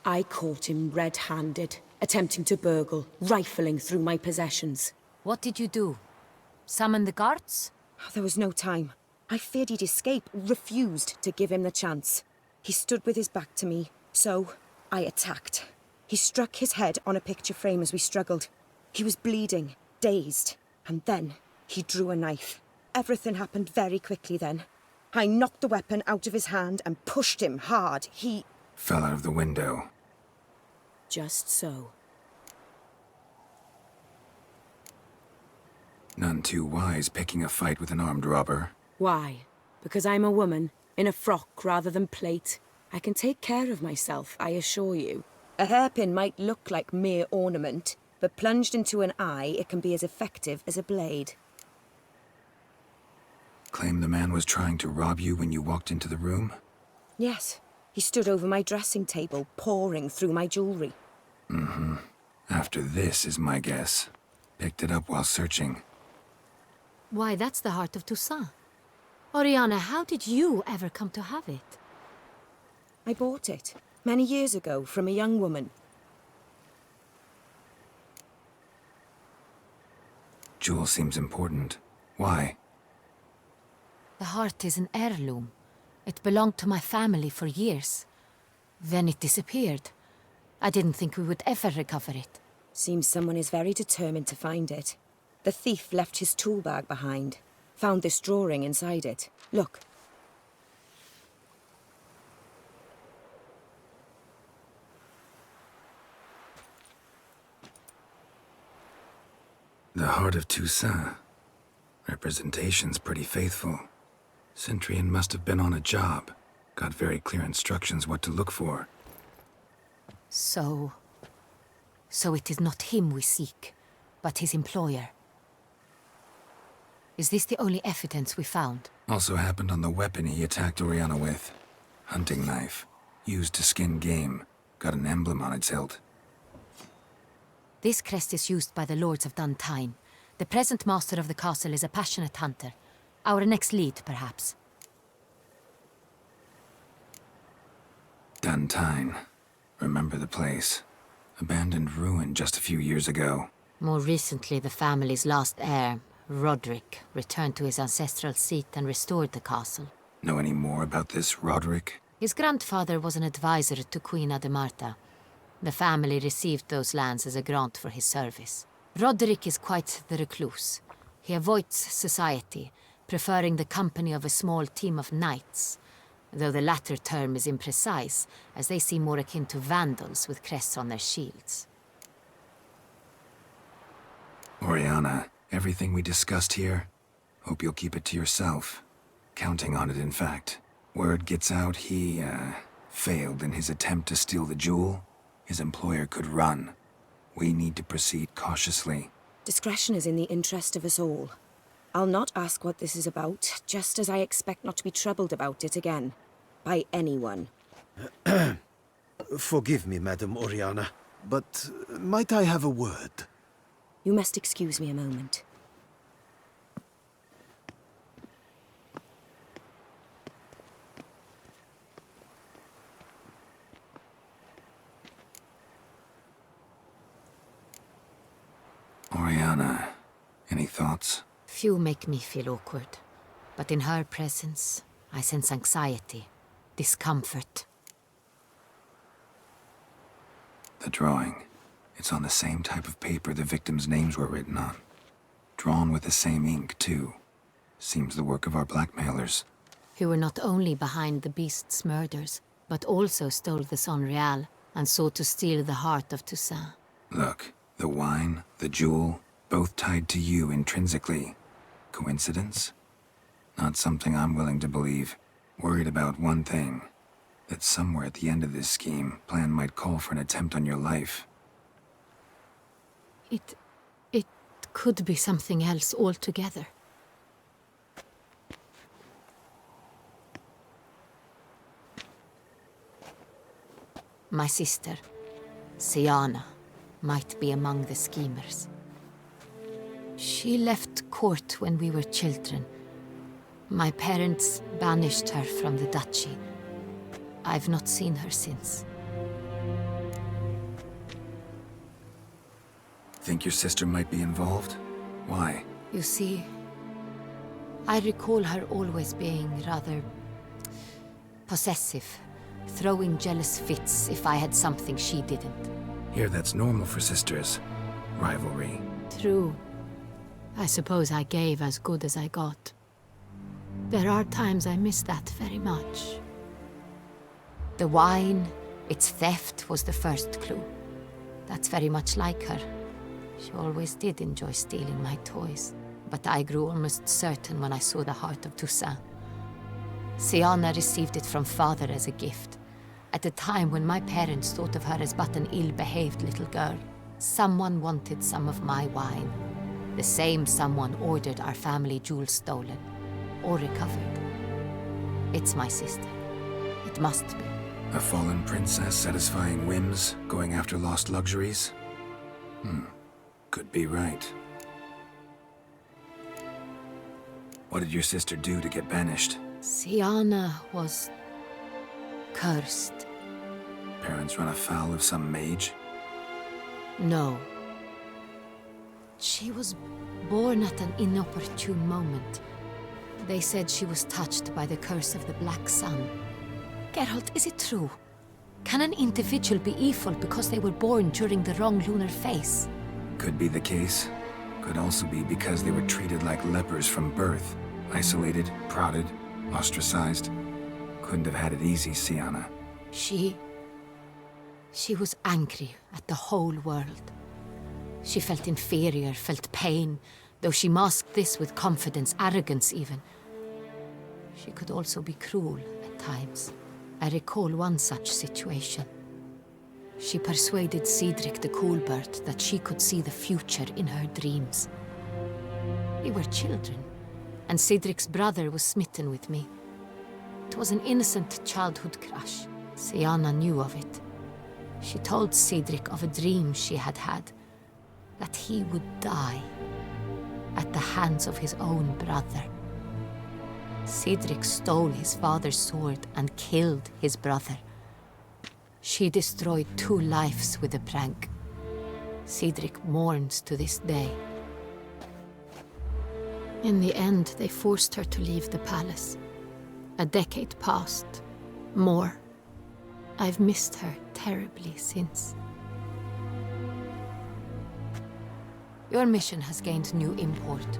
I caught him red-handed, attempting to burgle, rifling through my possessions. What did you do? Summon the guards? There was no time. I feared he'd escape, refused to give him the chance. He stood with his back to me, so I attacked. He struck his head on a picture frame as we struggled. He was bleeding, dazed, and then he drew a knife. Everything happened very quickly then. I knocked the weapon out of his hand and pushed him hard. He fell out of the window. Just so. None too wise picking a fight with an armed robber. Why? Because I'm a woman, in a frock rather than plate. I can take care of myself, I assure you. A hairpin might look like mere ornament, but plunged into an eye, it can be as effective as a blade. Claim the man was trying to rob you when you walked into the room? Yes. He stood over my dressing table, pouring through my jewelry. Mm-hmm. After this is my guess. Picked it up while searching. Why, that's the heart of Toussaint. Oriana, how did you ever come to have it? I bought it, many years ago, from a young woman. Jewel seems important. Why? The heart is an heirloom. It belonged to my family for years. Then it disappeared. I didn't think we would ever recover it. Seems someone is very determined to find it. The thief left his tool bag behind. Found this drawing inside it. Look. The heart of Toussaint. Representation's pretty faithful. Cintrian must have been on a job. Got very clear instructions what to look for. So it is not him we seek, but his employer. Is this the only evidence we found? Also happened on the weapon he attacked Oriana with. Hunting knife. Used to skin game. Got an emblem on its hilt. This crest is used by the Lords of Duntine. The present master of the castle is a passionate hunter. Our next lead, perhaps. Duntine. Remember the place. Abandoned ruin just a few years ago. More recently, the family's last heir, Roderick, returned to his ancestral seat and restored the castle. Know any more about this Roderick? His grandfather was an advisor to Queen Ademarta. The family received those lands as a grant for his service. Roderick is quite the recluse. He avoids society, preferring the company of a small team of knights, though the latter term is imprecise, as they seem more akin to vandals with crests on their shields. Oriana, everything we discussed here, hope you'll keep it to yourself. Counting on it, in fact. Word gets out he, failed in his attempt to steal the jewel. His employer could run. We need to proceed cautiously. Discretion is in the interest of us all. I'll not ask what this is about, just as I expect not to be troubled about it again. By anyone. Forgive me, Madam Oriana, but might I have a word? You must excuse me a moment. Oriana, any thoughts? Few make me feel awkward, but in her presence, I sense anxiety, discomfort. The drawing. It's on the same type of paper the victims' names were written on. Drawn with the same ink, too. Seems the work of our blackmailers. Who were not only behind the beast's murders, but also stole the Son Real and sought to steal the heart of Toussaint. Look, the wine, the jewel, both tied to you intrinsically. Coincidence? Not something I'm willing to believe. Worried about one thing. That somewhere at the end of this scheme, plan might call for an attempt on your life. It could be something else altogether. My sister, Siana, might be among the schemers. She left court when we were children. My parents banished her from the duchy. I've not seen her since. Think your sister might be involved? Why? You see, I recall her always being rather possessive, throwing jealous fits if I had something she didn't. Here, that's normal for sisters. Rivalry. True. I suppose I gave as good as I got. There are times I miss that very much. The wine, its theft was the first clue. That's very much like her. She always did enjoy stealing my toys. But I grew almost certain when I saw the heart of Toussaint. Siana received it from father as a gift, at a time when my parents thought of her as but an ill-behaved little girl. Someone wanted some of my wine. The same someone ordered our family jewels stolen, or recovered. It's my sister. It must be. A fallen princess satisfying whims, going after lost luxuries? Could be right. What did your sister do to get banished? Siana was cursed. Parents run afoul of some mage? No. She was born at an inopportune moment. They said she was touched by the curse of the Black Sun. Geralt, is it true? Can an individual be evil because they were born during the wrong lunar phase? Could be the case. Could also be because they were treated like lepers from birth. Isolated, prodded, ostracized. Couldn't have had it easy, Siana. She was angry at the whole world. She felt inferior, felt pain, though she masked this with confidence, arrogance even. She could also be cruel at times. I recall one such situation. She persuaded Cedric the Coolbird that she could see the future in her dreams. We were children, and Cedric's brother was smitten with me. It was an innocent childhood crush. Siana knew of it. She told Cedric of a dream she had had, that he would die at the hands of his own brother. Cedric stole his father's sword and killed his brother. She destroyed 2 lives with a prank. Cedric mourns to this day. In the end, they forced her to leave the palace. A decade passed. More. I've missed her terribly since. Your mission has gained new import.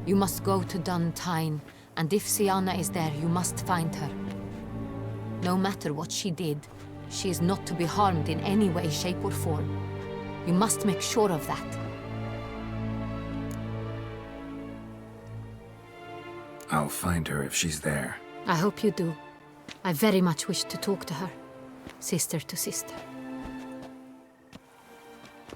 You must go to Dun Tyne, and if Siana is there, you must find her. No matter what she did, she is not to be harmed in any way, shape, or form. You must make sure of that. I'll find her if she's there. I hope you do. I very much wish to talk to her. Sister to sister.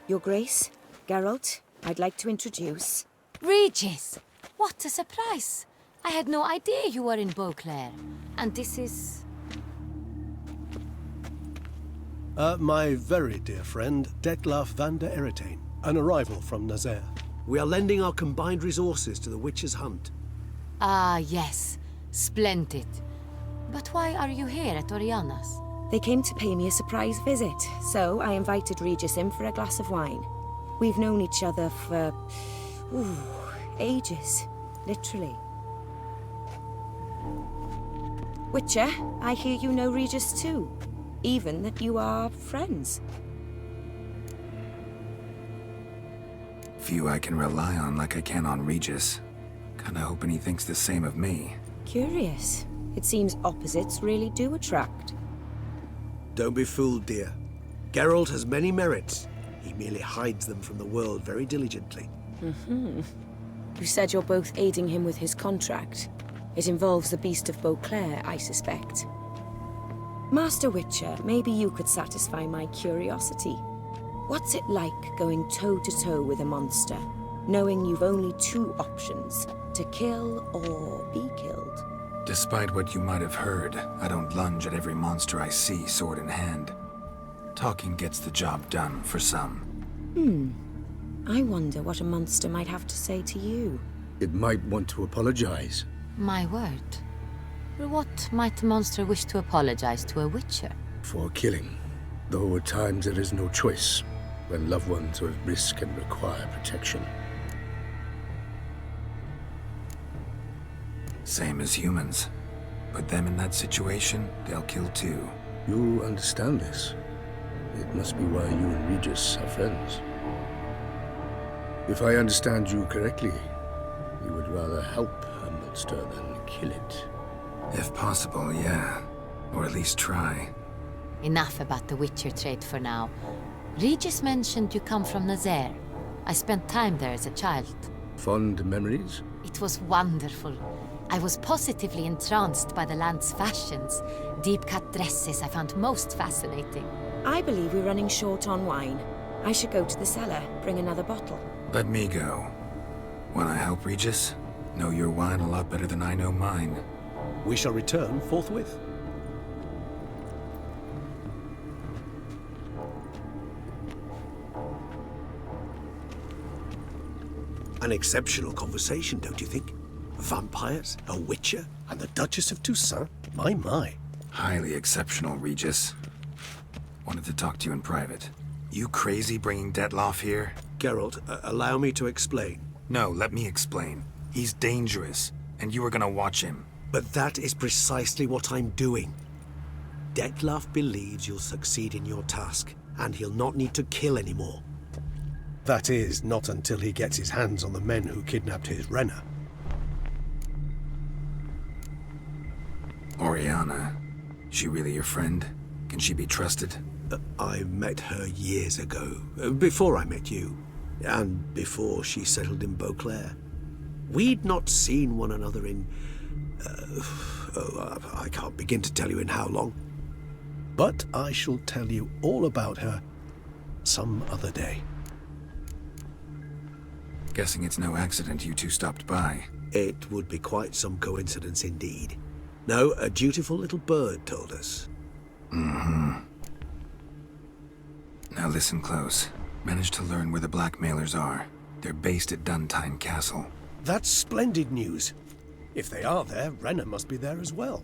Your Grace, Geralt, I'd like to introduce... Regis! What a surprise! I had no idea you were in Beauclair. And this is... My very dear friend, Detlaf van der Eretain, an arrival from Nazaire. We are lending our combined resources to the Witch's Hunt. Ah, yes. Splendid. But why are you here at Oriana's? They came to pay me a surprise visit, so I invited Regis in for a glass of wine. We've known each other for... ages. Literally. Witcher, I hear you know Regis too. Even that you are friends. Few I can rely on like I can on Regis. Kinda hoping he thinks the same of me. Curious. It seems opposites really do attract. Don't be fooled, dear. Geralt has many merits. He merely hides them from the world very diligently. You said you're both aiding him with his contract. It involves the Beast of Beauclair, I suspect. Master Witcher, maybe you could satisfy my curiosity. What's it like going toe-to-toe with a monster, knowing you've only 2 options, to kill or be killed? Despite what you might have heard, I don't lunge at every monster I see sword in hand. Talking gets the job done for some. I wonder what a monster might have to say to you. It might want to apologize. My word. What might a monster wish to apologize to a witcher? For killing, though at times there is no choice. when loved ones are at risk and require protection. Same as humans. Put them in that situation, they'll kill too. You understand this. It must be why you and Regis are friends. If I understand you correctly, you would rather help a monster than kill it. If possible, yeah. Or at least try. Enough about the Witcher trade for now. Regis mentioned you come from Nazaire. I spent time there as a child. Fond memories? It was wonderful. I was positively entranced by the land's fashions. Deep-cut dresses I found most fascinating. I believe we're running short on wine. I should go to the cellar, bring another bottle. Let me go. Wanna help, Regis? Know your wine a lot better than I know mine. We shall return forthwith. An exceptional conversation, don't you think? Vampires, a witcher, And the Duchess of Toussaint? My. Highly exceptional, Regis. Wanted to talk to you in private. You crazy bringing Detloff here? Geralt, allow me to explain. No, let me explain. He's dangerous, and you were gonna watch him. But that is precisely what I'm doing. Detloff believes you'll succeed in your task, and he'll not need to kill anymore. That is, not until he gets his hands on the men who kidnapped his Renna. Oriana. She really your friend? Can she be trusted? I met her years ago, before I met you, and before she settled in Beauclair. We'd not seen one another in... I can't begin to tell you in how long. But I shall tell you all about her some other day. Guessing it's no accident you two stopped by. It would be quite some coincidence indeed. No, a dutiful little bird told us. Now listen close. Managed to learn where the blackmailers are. They're based at Duntine Castle. That's splendid news. If they are there, Renna must be there as well.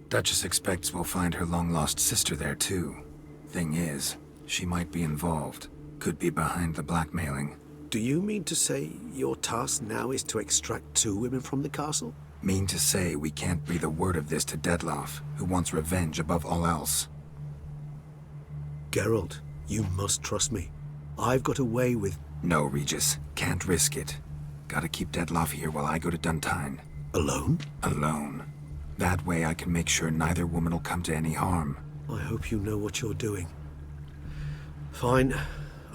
Duchess expects we'll find her long-lost sister there too. Thing is, she might be involved. Could be behind the blackmailing. Do you mean to say your task now is to extract 2 women from the castle? Mean to say we can't breathe a word of this to Detloff, who wants revenge above all else. Geralt, you must trust me. I've got away with... No, Regis. Can't risk it. Gotta keep Detloff here while I go to Duntine. Alone? Alone. That way I can make sure neither woman will come to any harm. I hope you know what you're doing. Fine.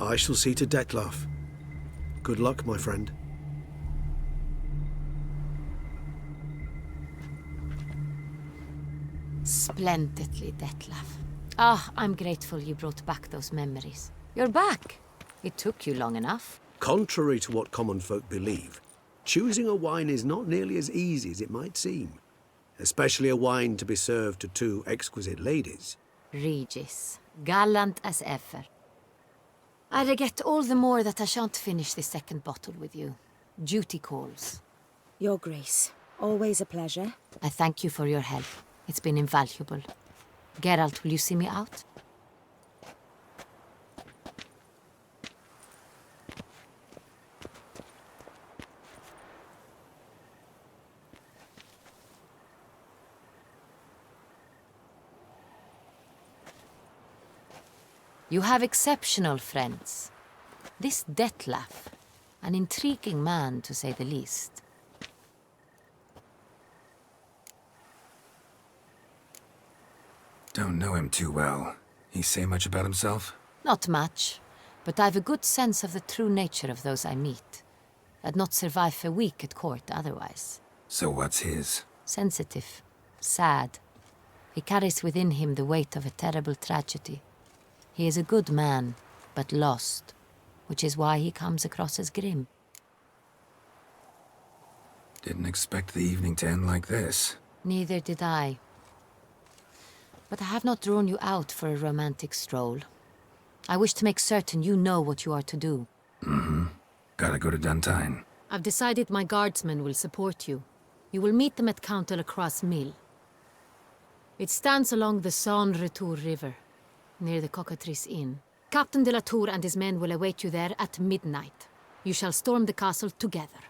I shall see to Detloff. Good luck, my friend. Splendidly, Detlaff. I'm grateful you brought back those memories. You're back. It took you long enough. Contrary to what common folk believe, choosing a wine is not nearly as easy as it might seem. Especially a wine to be served to 2 exquisite ladies. Regis, gallant as ever. I regret all the more that I shan't finish the second bottle with you. Duty calls. Your Grace, always a pleasure. I thank you for your help. It's been invaluable. Geralt, will you see me out? You have exceptional friends. This Detlaff, an intriguing man to say the least. Don't know him too well. He say much about himself? Not much, but I've a good sense of the true nature of those I meet. I'd not survive a week at court otherwise. So what's his? Sensitive, sad. He carries within him the weight of a terrible tragedy. He is a good man, but lost, which is why he comes across as grim. Didn't expect the evening to end like this. Neither did I. But I have not drawn you out for a romantic stroll. I wish to make certain you know what you are to do. Gotta go to Duntine. I've decided my guardsmen will support you. You will meet them at Count Delacroix' mill. It stands along the Saône-Retour River, near the Cockatrice Inn. Captain de la Tour and his men will await you there at midnight. You shall storm the castle together.